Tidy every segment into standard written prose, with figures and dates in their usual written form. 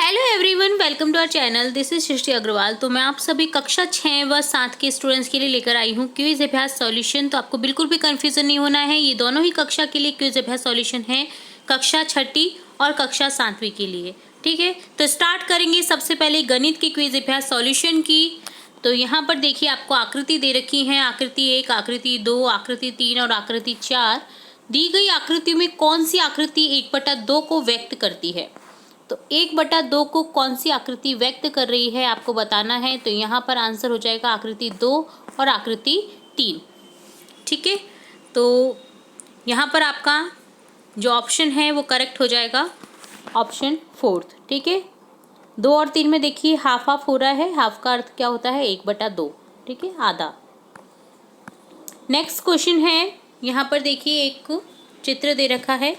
Hello everyone, welcome to our channel. This is Srishti Agarwal. तो मैं आप सभी कक्षा 6 व 7 के स्टूडेंट्स के लिए लेकर आई हूँ क्विज अभ्यास सॉल्यूशन। तो आपको बिल्कुल भी कंफ्यूजन नहीं होना है, ये दोनों ही कक्षा के लिए क्विज अभ्यास सॉल्यूशन है, कक्षा 6ठी और कक्षा 7वीं के लिए। ठीक है, तो स्टार्ट करेंगे सबसे पहले गणित के क्विज अभ्यास सॉल्यूशन की। तो यहाँ पर देखिए आपको आकृति दे रखी है, आकृति 1, आकृति 2, आकृति 3 और आकृति 4। दी गई आकृतियों में कौन सी आकृति 1/2 को व्यक्त करती है? तो 1/2 को कौन सी आकृति व्यक्त कर रही है आपको बताना है। तो यहाँ पर आंसर हो जाएगा आकृति 2 और आकृति 3। ठीक है, तो यहाँ पर आपका जो ऑप्शन है वो करेक्ट हो जाएगा ऑप्शन 4। ठीक है, 2 और 3 में देखिए हाफ हाफ हो रहा है। हाफ का अर्थ क्या होता है? 1/2। ठीक है, आधा। नेक्स्ट क्वेश्चन है, यहाँ पर देखिए एक चित्र दे रखा है।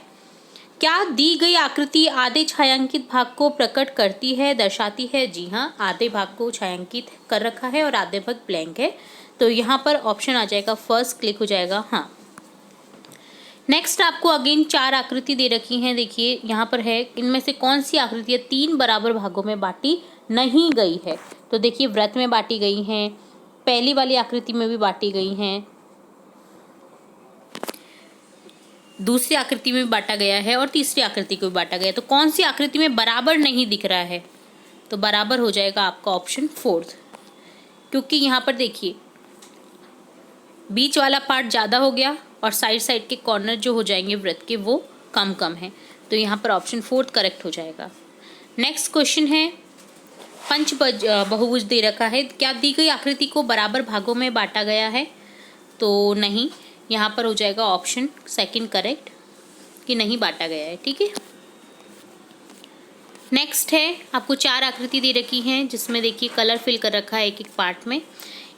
क्या दी गई आकृति आधे छायांकित भाग को प्रकट करती है, दर्शाती है? जी हाँ, आधे भाग को छायांकित कर रखा है और आधे भाग ब्लैंक है। तो यहाँ पर ऑप्शन आ जाएगा फर्स्ट, क्लिक हो जाएगा हाँ। नेक्स्ट आपको अगेन 4 आकृति दे रखी हैं। देखिए यहाँ पर है, इनमें से कौन सी आकृतियाँ 3 बराबर भागों में बांटी नहीं गई है? तो देखिए वृत्त में बांटी गई हैं, पहली वाली आकृति में भी बांटी गई हैं, दूसरी आकृति में बांटा गया है और तीसरी आकृति को भी बांटा गया है। तो कौन सी आकृति में बराबर नहीं दिख रहा है? तो बराबर हो जाएगा आपका ऑप्शन 4, क्योंकि यहाँ पर देखिए बीच वाला पार्ट ज़्यादा हो गया और साइड साइड के कॉर्नर जो हो जाएंगे वृत्त के वो कम कम है। तो यहाँ पर ऑप्शन 4 करेक्ट हो जाएगा। नेक्स्ट क्वेश्चन है, पंच बहुभुज दे रखा है। क्या दी गई आकृति को बराबर भागों में बांटा गया है? तो नहीं, यहाँ पर हो जाएगा ऑप्शन सेकंड करेक्ट कि नहीं बांटा गया है। ठीक है, नेक्स्ट है आपको 4 आकृति दे रखी हैं, जिसमें देखिए कलर फिल कर रखा है एक एक पार्ट में।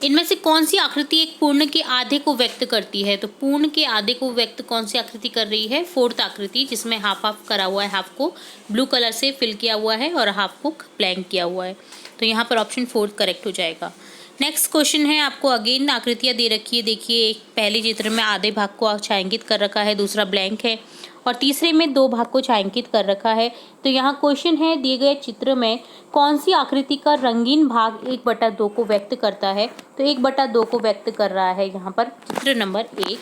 इनमें से कौन सी आकृति एक पूर्ण के आधे को व्यक्त करती है? तो पूर्ण के आधे को व्यक्त कौन सी आकृति कर रही है? 4th आकृति, जिसमें हाफ हाफ करा हुआ है, हाफ को ब्लू कलर से फिल किया हुआ है और हाफ को ब्लैंक किया हुआ है। तो यहाँ पर ऑप्शन 4 करेक्ट हो जाएगा। नेक्स्ट क्वेश्चन है, आपको अगेन आकृतियाँ दे रखी है। देखिए एक पहले चित्र में आधे भाग को छायांकित कर रखा है, दूसरा ब्लैंक है और तीसरे में 2 भाग को छायांकित कर रखा है। तो यहाँ क्वेश्चन है, दिए गए चित्र में कौन सी आकृति का रंगीन भाग 1/2 को व्यक्त करता है? तो 1/2 को व्यक्त कर रहा है यहाँ पर चित्र नंबर 1,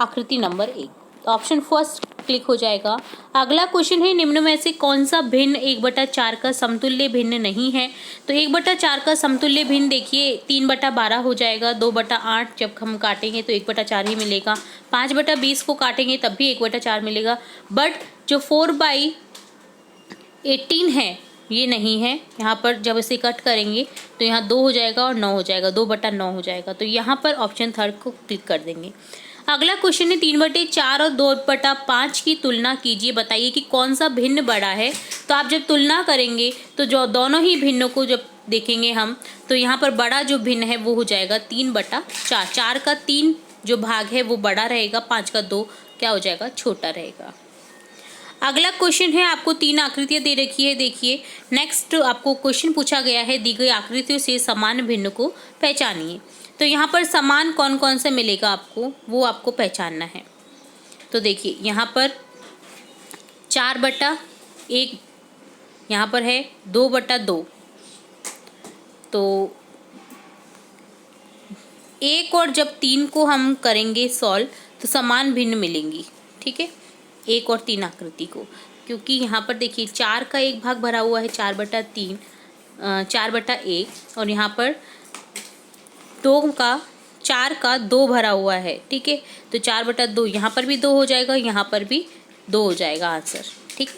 आकृति नंबर 1। तो ऑप्शन फर्स्ट क्लिक हो जाएगा। अगला क्वेश्चन है, निम्न में से कौन सा भिन्न 1/4 का समतुल्य भिन्न नहीं है? तो 1/4 का समतुल्य भिन्न देखिए 3/12 हो जाएगा। 2/8 जब हम काटेंगे तो 1/4 ही मिलेगा। 5/20 को काटेंगे तब भी 1/4 मिलेगा। बट जो 4/18 है ये नहीं है। यहाँ पर जब इसे कट करेंगे तो यहाँ 2 हो जाएगा और 9 हो जाएगा, 2/9 हो जाएगा। तो यहाँ पर ऑप्शन थर्ड को क्लिक कर देंगे। अगला क्वेश्चन है, 3/4 और 2/5 की तुलना कीजिए, बताइए कि कौन सा भिन्न बड़ा है? तो आप जब तुलना करेंगे तो जो दोनों ही भिन्नों को जब देखेंगे हम, तो यहाँ पर बड़ा जो भिन्न है वो हो जाएगा 3/4। 4 का 3 जो भाग है वो बड़ा रहेगा, 5 का 2 क्या हो जाएगा? छोटा रहेगा। अगला क्वेश्चन है, आपको 3 आकृतियाँ दे रखी है। देखिए नेक्स्ट आपको क्वेश्चन पूछा गया है, दी गई आकृतियों से समान भिन्न को पहचानिए। तो यहाँ पर समान कौन कौन से मिलेगा आपको, वो आपको पहचानना है। तो देखिए यहाँ पर 4/1 यहाँ पर है, 2/2। तो 1 और जब 3 को हम करेंगे सॉल्व तो समान भिन्न मिलेंगी। ठीक है, 1 और 3 आकृति को, क्योंकि यहाँ पर देखिए 4 का 1 भाग भरा हुआ है 4/3, 4/1 और यहाँ पर 4 का 2 भरा हुआ है। ठीक है, तो 4/2 यहाँ पर भी 2 हो जाएगा, यहाँ पर भी 2 हो जाएगा आंसर। ठीक,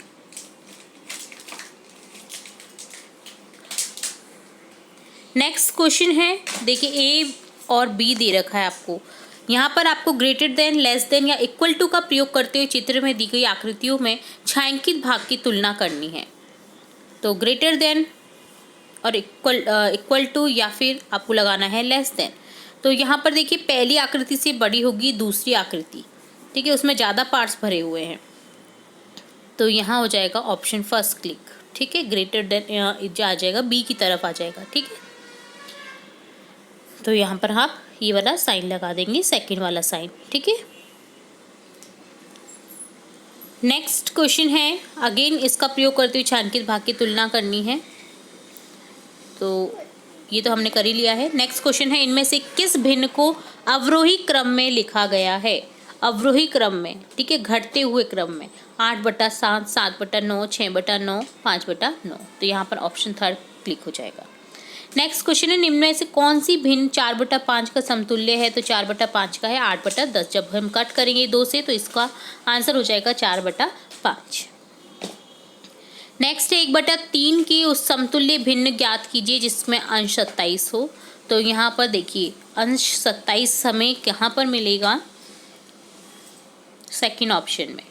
नेक्स्ट क्वेश्चन है, देखिए ए और बी दे रखा है आपको। यहाँ पर आपको ग्रेटर देन, लेस देन या इक्वल टू का प्रयोग करते हुए चित्र में दी गई आकृतियों में छायांकित भाग की तुलना करनी है। तो ग्रेटर देन और इक्वल टू या फिर आपको लगाना है लेस देन। तो यहाँ पर देखिए पहली आकृति से बड़ी होगी दूसरी आकृति। ठीक है, उसमें ज़्यादा पार्ट्स भरे हुए हैं। तो यहाँ हो जाएगा ऑप्शन फर्स्ट क्लिक। ठीक है, ग्रेटर देन आ जाएगा, बी की तरफ आ जाएगा। ठीक है, तो यहाँ पर आप ये वाला साइन लगा देंगे, सेकंड वाला साइन। ठीक है, नेक्स्ट क्वेश्चन है, अगेन इसका प्रयोग करते हुए छायांकित भाग की तुलना करनी है। तो ये तो हमने कर ही लिया है। नेक्स्ट क्वेश्चन है, इनमें से किस भिन्न को अवरोही क्रम में लिखा गया है? अवरोही क्रम में, ठीक है, घटते हुए क्रम में। 8/7, 7/9, 6/9, 5/9। तो यहाँ पर ऑप्शन थर्ड क्लिक हो जाएगा। नेक्स्ट क्वेश्चन है, निम्न में से कौन सी भिन्न 4/5 का समतुल्य है? तो 4/5 का है 8/10। जब हम कट करेंगे 2 से तो इसका आंसर हो जाएगा 4/5। नेक्स्ट है, 1/3 की उस समतुल्य भिन्न ज्ञात कीजिए जिसमें अंश 27 हो। तो यहाँ पर देखिए अंश 27 हमें कहाँ पर मिलेगा? सेकंड ऑप्शन में।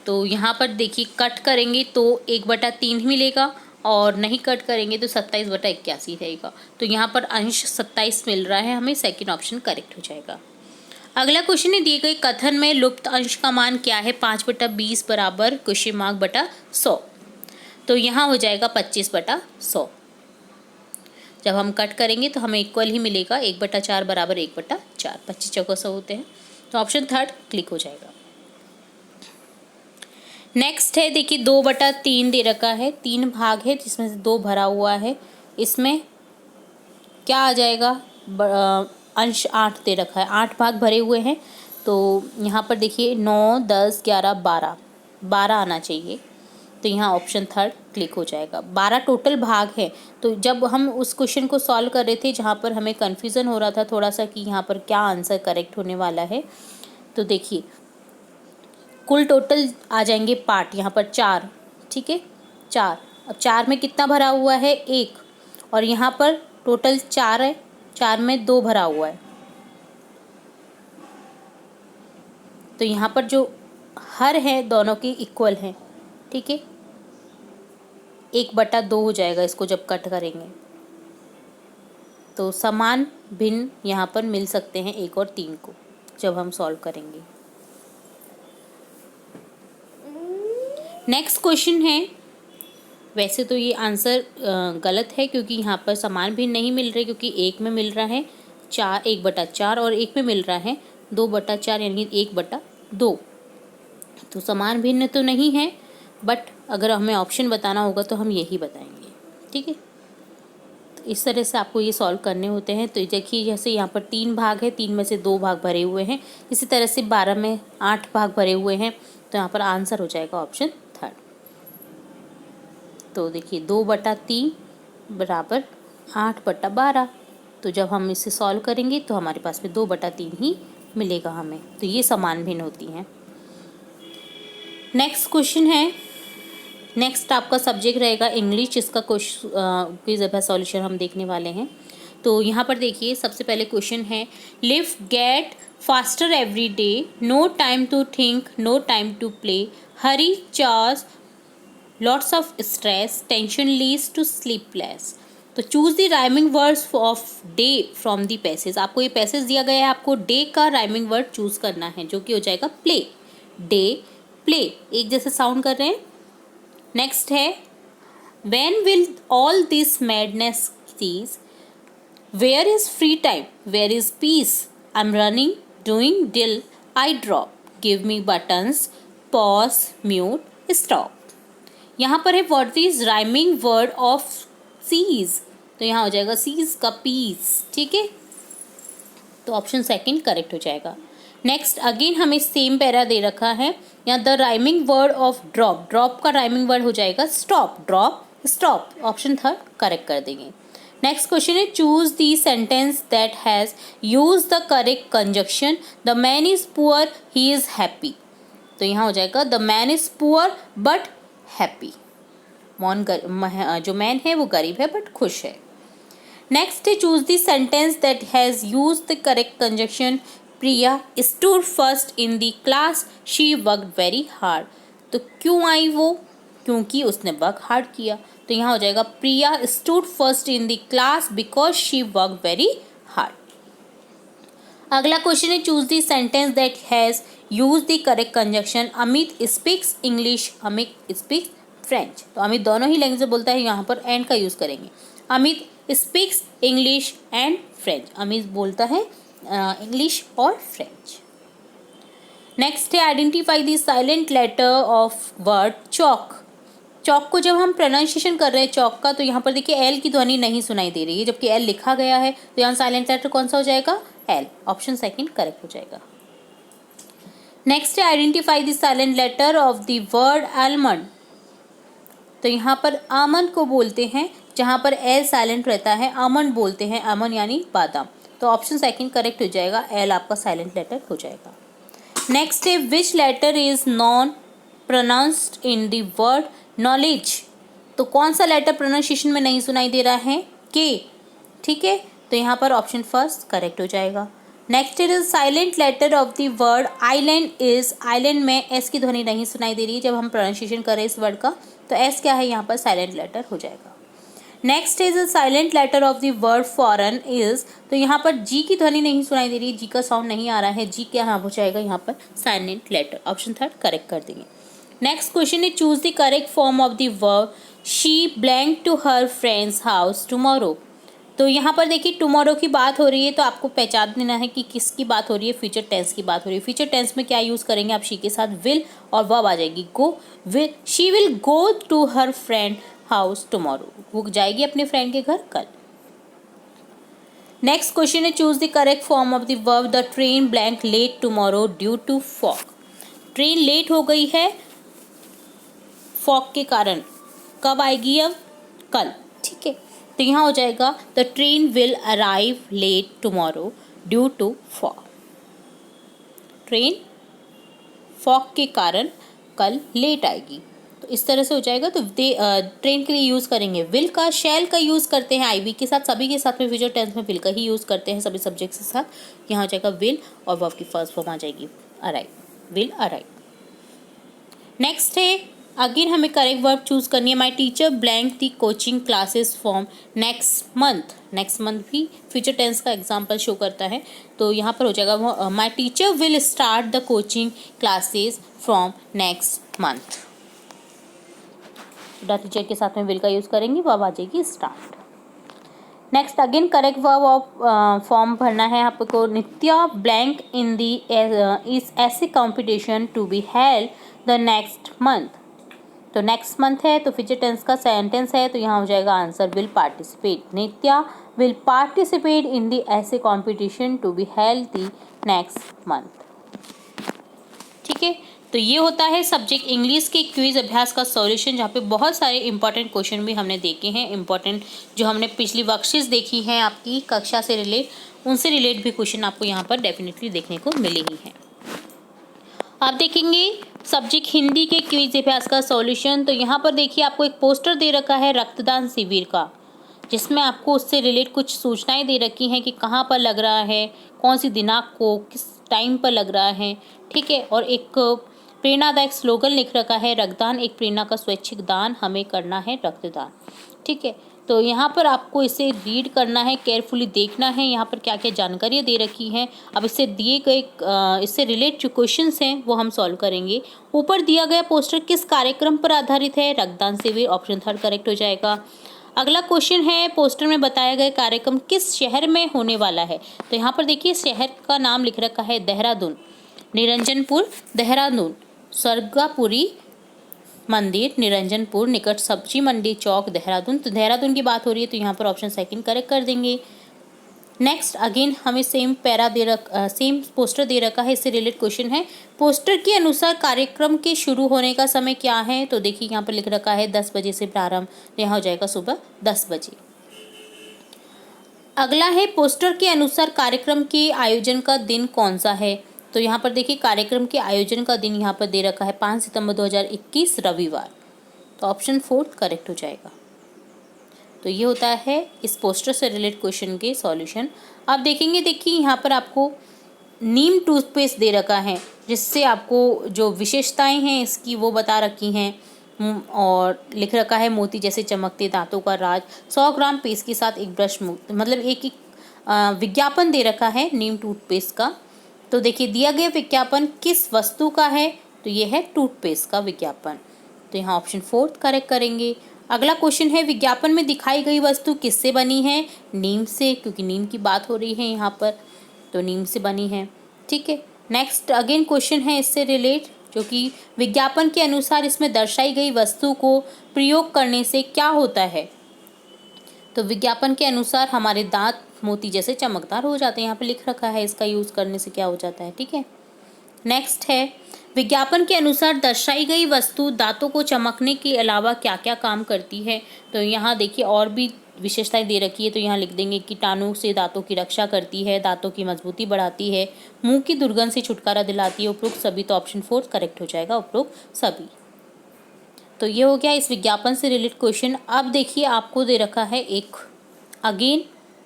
तो यहाँ पर देखिए कट करेंगे तो 1/3 ही मिलेगा और नहीं कट करेंगे तो 27/81 रहेगा। तो यहाँ पर अंश 27 मिल रहा है हमें, सेकंड ऑप्शन करेक्ट हो जाएगा। अगला क्वेश्चन है, दिए गए कथन में लुप्त अंश का मान क्या है? 5/20 बराबर (100). तो यहाँ हो जाएगा 25/100। जब हम कट करेंगे तो हमें इक्वल ही मिलेगा, 1/4 बराबर 1/4, 25 चौको 100 होते हैं। तो ऑप्शन थर्ड क्लिक हो जाएगा। नेक्स्ट है, देखिए 2/3 दे रखा है, 3 भाग है जिसमें से 2 भरा हुआ है। इसमें क्या आ जाएगा? अंश 8 दे रखा है, 8 भाग भरे हुए हैं। तो यहाँ पर देखिए 9, 10, 11, 12 आना चाहिए। तो यहाँ ऑप्शन थर्ड क्लिक हो जाएगा। 12 टोटल भाग है। तो जब हम उस क्वेश्चन को सॉल्व कर रहे थे जहाँ पर हमें कन्फ्यूज़न हो रहा था थोड़ा सा कि यहाँ पर क्या आंसर करेक्ट होने वाला है, तो देखिए कुल टोटल आ जाएंगे पार्ट यहाँ पर 4, ठीक है, 4। अब 4 में कितना भरा हुआ है? 1। और यहाँ पर टोटल 4 है, 4 में 2 भरा हुआ है। तो यहाँ पर जो हर है दोनों के इक्वल हैं, ठीक है। 1/2 हो जाएगा इसको जब कट करेंगे। तो समान भिन्न यहाँ पर मिल सकते हैं 1 और 3 को जब हम सॉल्व करेंगे। नेक्स्ट क्वेश्चन है, वैसे तो ये आंसर गलत है क्योंकि यहाँ पर समान भिन्न नहीं मिल रहे, क्योंकि 1 में मिल रहा है 1/4 और 1 में मिल रहा है 2/4 यानी 1/2। तो समान भिन्न तो नहीं है, बट अगर हमें ऑप्शन बताना होगा तो हम यही बताएंगे, ठीक है। तो इस तरह से आपको ये सॉल्व करने होते हैं। तो देखिए जैसे यहाँ पर 3 भाग है, 3 में से 2 भाग भरे हुए हैं। इसी तरह से 12 में 8 भाग भरे हुए हैं। तो यहाँ पर आंसर हो जाएगा ऑप्शन थर्ड। तो देखिए 2/3 बराबर 8/12। तो जब हम इसे सॉल्व करेंगे तो हमारे पास में 2/3 ही मिलेगा हमें। तो ये समान भिन्न होती हैं। नेक्स्ट क्वेश्चन है, नेक्स्ट आपका सब्जेक्ट रहेगा इंग्लिश, जिसका क्विज है सॉल्यूशन हम देखने वाले हैं। तो यहाँ पर देखिए सबसे पहले क्वेश्चन है, life gets faster every day, no time to think, no time to play, hurry charge, lots of stress, tension leads to sleepless. तो choose the rhyming words of day from the passage. आपको ये passage दिया गया है, आपको day का rhyming word choose करना है जो कि हो जाएगा प्ले। डे, प्ले एक जैसे साउंड कर रहे हैं। नेक्स्ट है, when will all this madness cease, where is free time, where is peace, I'm running, doing till I drop, give me buttons, pause, mute, stop। यहाँ पर है what is rhyming word of cease, तो यहाँ हो जाएगा cease का peace, ठीक है। तो ऑप्शन सेकंड करेक्ट हो जाएगा। नेक्स्ट अगेन हमें सेम पैरा दे रखा है, यहाँ the rhyming word of drop, drop का राइमिंग वर्ड हो जाएगा stop, drop stop, option third correct कर देंगे। नेक्स्ट क्वेश्चन है, choose the sentence that has use the correct conjunction, the man is poor he is happy. तो यहाँ हो जाएगा the man is poor but happy. जो मैन है वो गरीब है बट खुश है। नेक्स्ट है, choose the sentence that has use the correct conjunction, Priya stood first in the class, she worked very hard. तो क्यों आई वो? क्योंकि उसने वर्क हार्ड किया। तो यहाँ हो जाएगा प्रिया stood first in the class because she worked very hard. अगला क्वेश्चन है, choose the sentence that has use the correct conjunction, Amit speaks English, Amit speaks French. तो अमित दोनों ही लैंग्वेज बोलता है, यहाँ पर एंड का यूज़ करेंगे। Amit speaks English and French, Amit बोलता है इंग्लिश और फ्रेंच। नेक्स्ट है identify the silent letter of word chowk. चौक को जब हम प्रोनाउंसिएशन कर रहे हैं चौक का, तो यहाँ पर देखिए एल की ध्वनि नहीं सुनाई दे रही है, जबकि एल लिखा गया है, तो यहाँ साइलेंट लेटर कौन सा हो जाएगा? एल। ऑप्शन सेकंड करेक्ट हो जाएगा। नेक्स्ट है identify the silent letter of the word almond. तो यहाँ पर आमंड को बोलते हैं, जहाँ पर एल साइलेंट रहता है आमंड बोलते हैं, आमंड यानी बादाम। तो ऑप्शन सेकंड करेक्ट हो जाएगा, एल आपका साइलेंट लेटर हो जाएगा। नेक्स्ट है which letter is non pronounced in the word knowledge. तो कौन सा लेटर प्रोनाउंसिएशन में नहीं सुनाई दे रहा है? के। ठीक है, तो यहाँ पर ऑप्शन फर्स्ट करेक्ट हो जाएगा। Next is silent letter of the word island is. Island में एस की ध्वनि नहीं सुनाई दे रही है जब हम प्रोनाउंसिएशन करें इस वर्ड का, तो एस क्या है यहाँ पर? साइलेंट लेटर हो जाएगा। Next is silent letter of the word foreign is. तो यहाँ पर जी की ध्वनि नहीं सुनाई दे रही है, जी का साउंड नहीं आ रहा है, जी क्या हो जाएगा यहाँ पर? Silent letter. Option third correct कर देंगे। नेक्स्ट क्वेश्चन है choose the correct form of the verb she blank to her friends house tomorrow. तो यहाँ पर देखिए टुमारो की बात हो रही है, तो आपको पहचान देना है कि किसकी बात हो रही है? फ्यूचर टेंस की बात हो रही है। फ्यूचर टेंस में क्या यूज़ करेंगे आप? शी के साथ विल और वर्ब आ जाएगी go. Will, she will go to her friend house tomorrow. वो जाएगी अपने फ्रेंड के घर कल। नेक्स्ट क्वेश्चन है choose the correct form of the verb the train blank late tomorrow due to fog. Train late हो गई है फॉग के कारण। कब आएगी? अब कल। ठीक है, तो यहाँ हो जाएगा the train will arrive late tomorrow due to fog. Train fog के कारण कल लेट आएगी, तो इस तरह से हो जाएगा। तो ट्रेन के लिए यूज़ करेंगे विल का, शैल का यूज़ करते हैं आईवी के साथ, सभी के साथ में फ्यूचर टेंस में विल का ही यूज़ करते हैं सभी सब्जेक्ट्स के साथ। यहाँ हो जाएगा विल और वर्ब की फर्स्ट फॉर्म आ जाएगी अराइव, विल अराइव। नेक्स्ट है अगेन हमें करेक्ट वर्ब चूज करनी है। My teacher blank the coaching classes from next month. Next month भी फ्यूचर टेंस का एग्जाम्पल शो करता है, तो यहाँ पर हो जाएगा my teacher will start the coaching classes from next month. The teacher के साथ में विल का यूज़ करेंगे, वर्ब आ जाएगी start. Next again correct verb of form भरना है आपको। Nitya blank in the is essay competition to be held the next month. तो नेक्स्ट मंथ है तो फ्यूचर टेंस का सेंटेंस है, तो यहाँ हो जाएगा answer will participate. Nitya will participate in the essay competition to be held the next month. ठीक है, तो ये होता है सब्जेक्ट इंग्लिश के क्विज अभ्यास का सॉल्यूशन, जहाँ पे बहुत सारे इंपॉर्टेंट क्वेश्चन भी हमने देखे हैं। इंपॉर्टेंट जो हमने पिछली वर्कशीट्स देखी हैं आपकी कक्षा से रिलेट, उनसे रिलेट भी क्वेश्चन आपको यहाँ पर डेफिनेटली देखने को मिले ही हैं। आप देखेंगे सब्जेक्ट हिंदी के क्विज अभ्यास का सॉल्यूशन। तो यहाँ पर देखिए आपको एक पोस्टर दे रखा है रक्तदान शिविर का, जिसमें आपको उससे रिलेट कुछ सूचनाएं दे रखी हैं कि कहाँ पर लग रहा है, कौन सी दिनांक को, किस टाइम पर लग रहा है। ठीक है, और एक प्रेरणादायक स्लोगन लिख रखा है, रक्तदान एक प्रेरणा का स्वैच्छिक दान, हमें करना है रक्तदान। ठीक है, तो यहाँ पर आपको इसे रीड करना है, केयरफुली देखना है यहाँ पर क्या क्या जानकारियाँ दे रखी हैं। अब इससे दिए गए इससे रिलेट जो क्वेश्चंस हैं वो हम सॉल्व करेंगे। ऊपर दिया गया पोस्टर किस कार्यक्रम पर आधारित है? रक्तदान शिविर। ऑप्शन थर्ड करेक्ट हो जाएगा। अगला क्वेश्चन है पोस्टर में बताया गया कार्यक्रम किस शहर में होने वाला है? तो यहाँ पर देखिए शहर का नाम लिख रखा है देहरादून, निरंजनपुर देहरादून, स्वर्गापुरी मंदिर निरंजनपुर निकट सब्जी मंडी चौक देहरादून। तो देहरादून की बात हो रही है, तो यहाँ पर ऑप्शन सेकंड करेक्ट कर देंगे। नेक्स्ट अगेन हमें सेम पोस्टर दे रखा है, इससे रिलेटेड क्वेश्चन है। पोस्टर के अनुसार कार्यक्रम के शुरू होने का समय क्या है? तो देखिए यहाँ पर लिख रखा है 10 बजे से प्रारंभ, तो यहाँ हो जाएगा सुबह 10 बजे। अगला है पोस्टर के अनुसार कार्यक्रम के आयोजन का दिन कौन सा है? तो यहाँ पर देखिए कार्यक्रम के आयोजन का दिन यहाँ पर दे रखा है 5 सितंबर 2021 रविवार, तो ऑप्शन फोर्थ करेक्ट हो जाएगा। तो ये होता है इस पोस्टर से रिलेटेड क्वेश्चन के सॉल्यूशन। आप देखेंगे, देखिए यहाँ पर आपको नीम टूथपेस्ट दे रखा है, जिससे आपको जो विशेषताएं हैं इसकी वो बता रखी हैं, और लिख रखा है मोती जैसे चमकते दांतों का राज, 100 ग्राम पेस्ट के साथ एक ब्रश मुक्त, मतलब एक विज्ञापन दे रखा है नीम टूथपेस्ट का। तो देखिए दिया गया विज्ञापन किस वस्तु का है? तो ये है टूथपेस्ट का विज्ञापन, तो यहाँ ऑप्शन फोर्थ करेक्ट करेंगे। अगला क्वेश्चन है विज्ञापन में दिखाई गई वस्तु किससे बनी है? नीम से, क्योंकि नीम की बात हो रही है यहाँ पर, तो नीम से बनी है। ठीक है, नेक्स्ट अगेन क्वेश्चन है इससे रिलेट, जो कि विज्ञापन के अनुसार इसमें दर्शाई गई वस्तु को प्रयोग करने से क्या होता है। तो विज्ञापन के अनुसार हमारे दांत मोती जैसे चमकदार हो जाते हैं, यहाँ पे लिख रखा है इसका यूज़ करने से क्या हो जाता है, ठीक है। नेक्स्ट है, विज्ञापन के अनुसार दर्शाई गई वस्तु दांतों को चमकने के अलावा क्या क्या काम करती है। तो यहाँ देखिए और भी विशेषताएं दे रखी है, तो यहाँ लिख देंगे कीटाणु से दांतों की रक्षा करती है, दांतों की मजबूती बढ़ाती है, मुंह की दुर्गंध से छुटकारा दिलाती है, उपरोक्त सभी। तो ऑप्शन 4 करेक्ट हो जाएगा, उपरोक्त सभी। तो ये हो गया इस विज्ञापन से रिलेटेड क्वेश्चन। अब देखिए आपको दे रखा है एक अगेन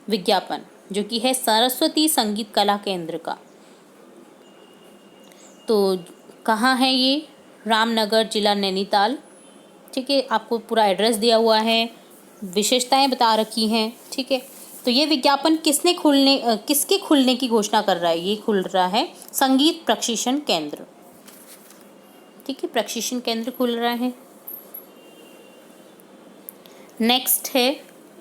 विज्ञापन, जो कि है सरस्वती संगीत कला केंद्र का। तो कहाँ है ये, रामनगर, जिला नैनीताल, ठीक है। आपको पूरा एड्रेस दिया हुआ है, विशेषताएं बता रखी हैं, ठीक है। तो ये विज्ञापन किसके खुलने की घोषणा कर रहा है, ये खुल रहा है संगीत प्रशिक्षण केंद्र, ठीक है, प्रशिक्षण केंद्र खुल रहा है। नेक्स्ट है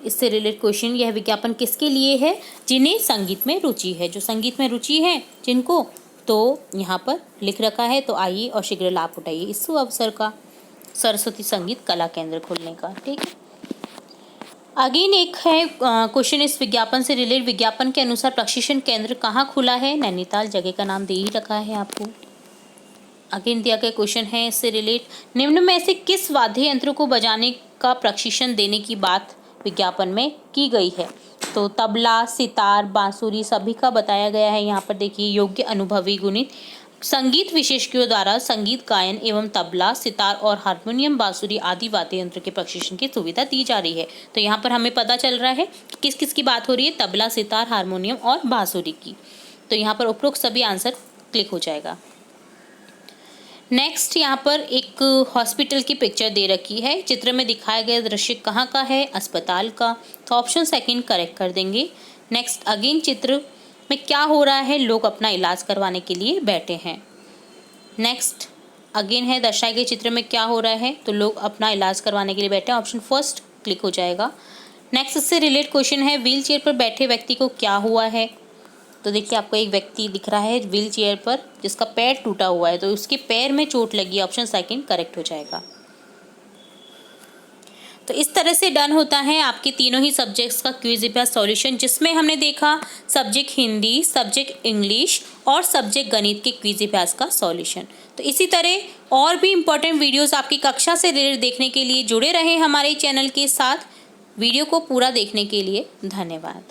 इससे रिलेटेड क्वेश्चन, यह विज्ञापन किसके लिए है, जिन्हें संगीत में रुचि है, जो संगीत में रुचि है जिनको, तो यहाँ पर लिख रखा है। तो आइए और शीघ्र लाभ उठाइए इस अवसर का, सरस्वती संगीत कला केंद्र खुलने का, ठीक है। अगेन एक है क्वेश्चन इस विज्ञापन से रिलेटेड, विज्ञापन के अनुसार प्रशिक्षण केंद्र कहाँ खुला है, नैनीताल, जगह का नाम दे ही रखा है आपको। अगेन दिया गया क्वेश्चन है इससे रिलेट, निम्न में से किस वाद्य यंत्र को बजाने का प्रशिक्षण देने की बात विज्ञापन में की गई है। तो तबला, सितार, बांसुरी सभी का बताया गया है। यहाँ पर देखिए योग्य, अनुभवी, गुणित संगीत विशेषज्ञों द्वारा संगीत गायन एवं तबला, सितार और हारमोनियम, बांसुरी आदि वाद्य यंत्र के प्रशिक्षण की सुविधा दी जा रही है। तो यहाँ पर हमें पता चल रहा है किस किस की बात हो रही है, तबला, सितार, हारमोनियम और बांसुरी की। तो यहाँ पर उपरोक्त सभी आंसर क्लिक हो जाएगा। नेक्स्ट यहाँ पर एक हॉस्पिटल की पिक्चर दे रखी है, चित्र में दिखाया गया दृश्य कहाँ का है, अस्पताल का। तो ऑप्शन सेकंड करेक्ट कर देंगे। नेक्स्ट अगेन चित्र में क्या हो रहा है, लोग अपना इलाज करवाने के लिए बैठे हैं। नेक्स्ट अगेन है दर्शाए गए चित्र में क्या हो रहा है, तो लोग अपना इलाज करवाने के लिए बैठे हैं, ऑप्शन फर्स्ट क्लिक हो जाएगा। नेक्स्ट इससे रिलेटेड क्वेश्चन है, व्हील चेयर पर बैठे व्यक्ति को क्या हुआ है। तो देखिए आपको एक व्यक्ति दिख रहा है व्हील चेयर पर जिसका पैर टूटा हुआ है, तो उसके पैर में चोट लगी है, ऑप्शन सेकंड करेक्ट हो जाएगा। तो इस तरह से डन होता है आपके तीनों ही सब्जेक्ट्स का क्विज अभ्यास सॉल्यूशन, जिसमें हमने देखा सब्जेक्ट हिंदी, सब्जेक्ट इंग्लिश और सब्जेक्ट गणित के क्विज अभ्यास का सॉल्यूशन। तो इसी तरह और भी इम्पोर्टेंट वीडियोस आपकी कक्षा से रिलेटेड देखने के लिए जुड़े रहें हमारे चैनल के साथ। वीडियो को पूरा देखने के लिए धन्यवाद।